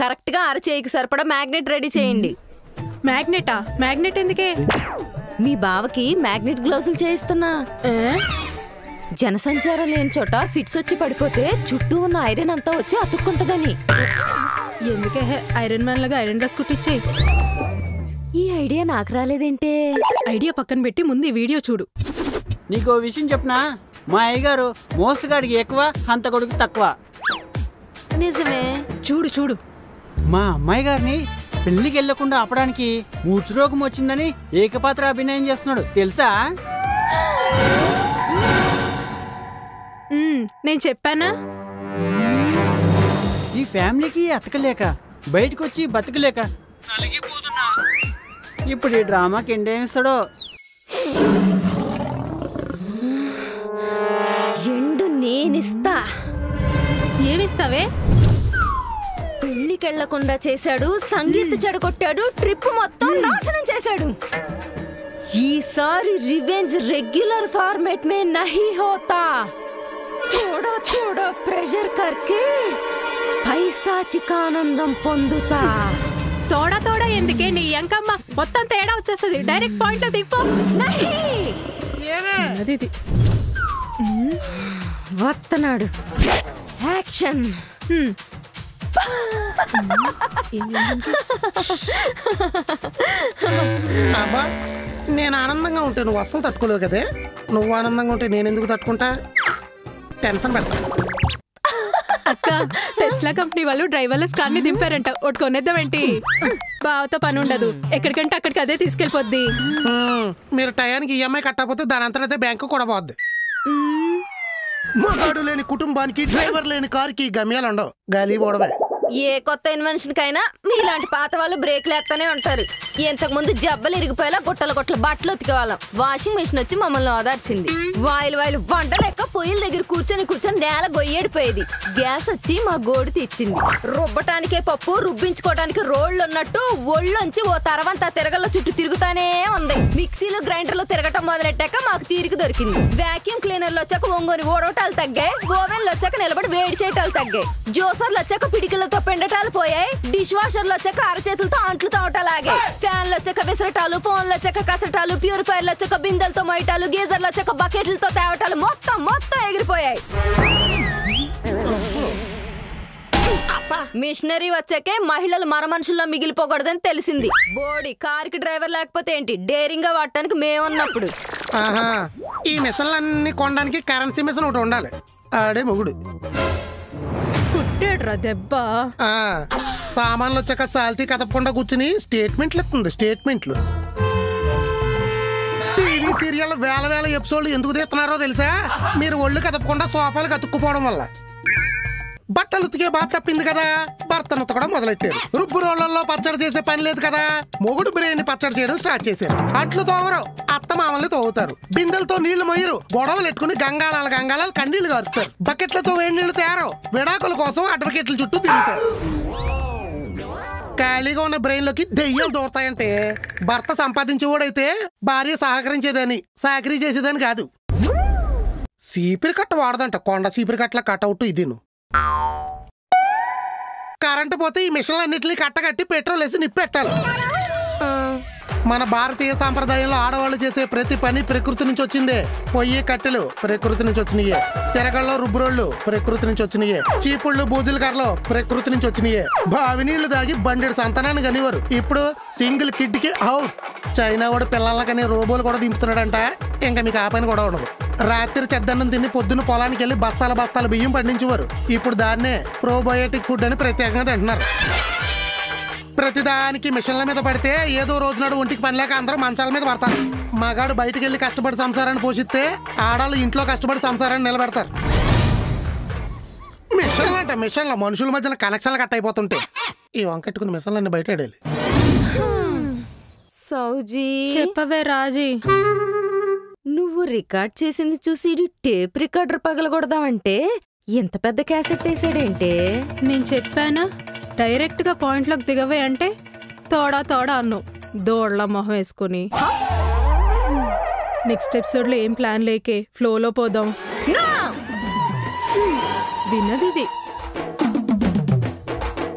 Correct గా అరచేయికి సరిపడా magnet ready చేయండి. మ్యాగ్నెటా? మ్యాగ్నెట్ ఎందుకే? మీ బావకి మ్యాగ్నెట్ గ్లౌజులు చేయిస్తున్నా. జనసంచారం లేని చోట ఫిట్స్ వచ్చి పడిపోతే చుట్టూ ఉన్న ఐరన్ అంతా వచ్చి అతుక్కుంటదని. ఎందుకే ఐరన్ మ్యాన్ లాగా ఐరన్ డ్రెస్ కుట్టించేయి. ఈ ఐడియా నాకు రాలేదేంటే? ఐడియా పక్కన పెట్టి ముందు ఈ వీడియో చూడు. నీకో విషయం చెప్పనా, మా అయ్యగారు మోసగాడికి ఎక్కువ, హంతకుడికి తక్కువ. నిజమే. చూడు చూడు. మా అమ్మాయి గారిని పెళ్లికి వెళ్లకుండా ఆపడానికి మూర్ఛరోగం వచ్చిందని ఏకపాత్ర అభినయం చేస్తున్నాడు తెలుసా? నేను చెప్పానా? ఈ ఫ్యామిలీకి అతకలేక బయటకొచ్చి బతకలేక నలిగిపోతున్నా. ఇప్పుడు ఈ డ్రామాకి ఎండేస్తాడో. ఎండు నేనిస్తా. ఏమిస్తావే? పెళ్లికెళ్లకుండా చేశాడు, సంగీత్ చెడగొట్టాడు, ట్రిప్ మొత్తం నాశనం చేశాడు. ఈసారి రివెంజ్ రెగ్యులర్ ఫార్मेट में नहीं होता. थोड़ा थोड़ा प्रेशर करके పైశాచిక ఆనందం పొందుతా. తోడా తోడా ఎందుకే నీ ఎంకమ్మ? మొత్తం తేడా వచ్చేస్తుంది. డైరెక్ట్ పాయింట్ లో దిగిపో. వత్తనాడు. యాక్షన్. అబ్బా, నేను ఆనందంగా ఉంటే నువ్వు అస్సలు తట్టుకోలేవు కదే. నువ్వు ఆనందంగా ఉంటే నేను ఎందుకు తట్టుకుంటా? టెన్షన్ పెడతా. అక్క, టెస్లా కంపెనీ వాళ్ళు డ్రైవర్లెస్ కార్ ని దింపారంట. ఒకటి కొనేద్దామేంటి? బావతో పని ఉండదు, ఎక్కడికంటే అక్కడికి అదే తీసుకెళ్ళిపోద్ది. మీరు టయానికి ఈఎంఐ కట్టకపోతే దాని అంతటా బ్యాంకు కూడా పోద్ది. మగాడు లేని కుటుంబానికి డ్రైవర్ లేని కారుకి గమ్యాలు ఉండవు, గాలి పోవడమే. ఏ కొత్త ఇన్వెన్షన్ కైనా మీలాంటి పాత వాళ్ళు బ్రేక్లు ఎత్తనే ఉంటారు. ఇంతకు ముందు జబ్బలు ఇరిగిపోయేలా గుట్టల గుట్టల బట్టలు ఉతికేవాళ్ళం. వాషింగ్ మెషిన్ వచ్చి మమ్మల్ని ఓదార్చింది. వాయిలు వంట లెక్క పొయ్యిల దగ్గర కూర్చొని నేల గొయ్యేడిపోయేది. గ్యాస్ వచ్చి మా గోడు తీర్చింది. రుబ్బటానికే పప్పు, రుబ్బించుకోవడానికి రోళ్లు ఉన్నట్టు ఒళ్ళొంచి ఓ తరవంతా తిరగల్లో చుట్టూ తిరుగుతానే ఉంది. మిక్సీలు గ్రైండర్లు తిరగటం మొదలెట్టాక మాకు తీరిక దొరికింది. వాక్యూమ్ క్లీనర్లు వచ్చాక ఒంగోని ఓడవటాలు తగ్గాయి. ఓవెన్లు వచ్చాక నిలబడి వేడి చేయటాలు తగ్గాయి. జ్యూసర్లు వచ్చాక పిడికిలతో పెండటాలు పోయాయి. డిష్ వాషర్లు వచ్చాక అరచేతులతో అంట్లు తోవటాలు ఆగాయి. ఫ్యాన్లు వచ్చాక విసరటాలు, ఫోన్లు వచ్చాక కసరటాలు, ప్యూరిఫైర్లు వచ్చాక బిందెలతో మొయటాలు, గీజర్లు వచ్చాక బకెట్లతో తేవటాలు మొత్తం ఎగిరిపోయాయి. మిషనరీ వచ్చాకే మహిళలు మనుషుల్లో మిగిలిపోకూడదని తెలిసింది. బోడి కారుకి డ్రైవర్ లేకపోతే ఏంటి, డేరింగ్ గా వాడటానికి మేమున్నప్పుడు. ఈ మిషన్లన్నీ కొనడానికి కరెన్సీ మిషన్ ఒకటి ఉండాలి. ఆడే మొగుడు కుట్టాడు రా దెబ్బ. సామాన్లు వచ్చాక సాల్తీ కదపకుండా కూర్చుని స్టేట్మెంట్లు ఇస్తుంది. స్టేట్మెంట్లు. టీవీ సీరియల్ వేల ఎపిసోడ్లు ఎందుకు తీస్తున్నారో తెలుసా? మీరు ఒళ్ళు కదపకుండా సోఫాలు కతుక్కుపోవడం వల్ల. బట్టలు ఉతికే బాధ తప్పింది కదా, భర్తను ఉతకడం మొదలెట్టారు. రుబ్బు రోళ్లలో పచ్చడి చేసే పని లేదు కదా, మొగుడు బిర్యానీ పచ్చడి చేయడం స్టార్ట్ చేశారు. అట్లు తోవరు, అత్త మామల్ని తోవుతారు. బిందెలతో నీళ్లు మొయ్యరు, గొడవలు ఎట్టుకుని గంగాళాలు కన్నీళ్లు గారుతారు. బకెట్లతో వేడి నీళ్లు తేరు, విడాకుల కోసం అడ్వకేట్ల చుట్టూ తిరుగుతారు. ఖాళీగా ఉన్న బ్రెయిన్ లోకి దెయ్యాలు దూరతాయంటే భర్త సంపాదించేవాడైతే భార్య సహకరించేదని, సాకరీ చేసేదని కాదు. సీపిరి కట్ట వాడదంట, కొండ సీపిరి కట్టల కట్అవుట్ ఇది. కరెంటు పోతే ఈ మిషన్లన్నింటినీ కట్టగట్టి పెట్రోల్ వేసి నిప్పెట్టాలి. మన భారతీయ సాంప్రదాయంలో ఆడవాళ్ళు చేసే ప్రతి పని ప్రకృతి నుంచి వచ్చిందే. పొయ్యి కట్టెలు ప్రకృతి నుంచి వచ్చినాయే, తిరగల్లో రుబ్బురోళ్ళు ప్రకృతి నుంచి వచ్చినాయే, చీపుళ్ళు బూజుల కర్రలు ప్రకృతి నుంచి వచ్చినాయే. బావి నీళ్లు దాగి బండెడు సంతానాన్ని కనివారు. ఇప్పుడు సింగిల్ కిడ్ కి అవుట్. చైనా వాడు పిల్లలకనే రోబోలు కూడా దింపుతున్నాడంట. ఇంకా మీకు ఆ పని కూడా ఉండదు. రాత్రి చెద్దన్నం తిని పొద్దున్న పొలానికి వెళ్ళి బస్తాల బియ్యం పండించేవారు. ఇప్పుడు దాన్నే ప్రోబయోటిక్ ఫుడ్ అని ప్రత్యేకంగా తింటున్నారు. ప్రతిదానికి మిషన్ల మీద పడితే ఏదో రోజునాడు ఒంటికి పని లేక అందరూ మంచాల మీద పడతారు. మగాడు బయటకు వెళ్ళి కష్టపడి సంసారాన్ని పోషిస్తే ఆడాళ్ళు ఇంట్లో కష్టపడి సంసారాన్ని నిలబెడతారు. మిషన్లు అంటే మిషన్ల మనుషుల మధ్యన కనెక్షన్లు కట్ అయిపోతుంటే ఈ వంకెట్టుకుని మిషన్లన్నీ బయట ఆడాలి. సౌజీ చెప్పవే రాజీ. నువ్వు రికార్డ్ చేసింది చూసి టేప్ రికార్డర్ పగలగొడదామంటే ఎంత పెద్ద క్యాసెట్ వేసాడేంటే? నేను చెప్పానా డైరెక్ట్ గా పాయింట్ లోకి దిగవే అంటే తోడా అన్నావు. దోడ్ల మొహం వేసుకుని. నెక్స్ట్ ఎపిసోడ్ లో ఏం ప్లాన్ లేకే ఫ్లోలో పోదాం. విన్నది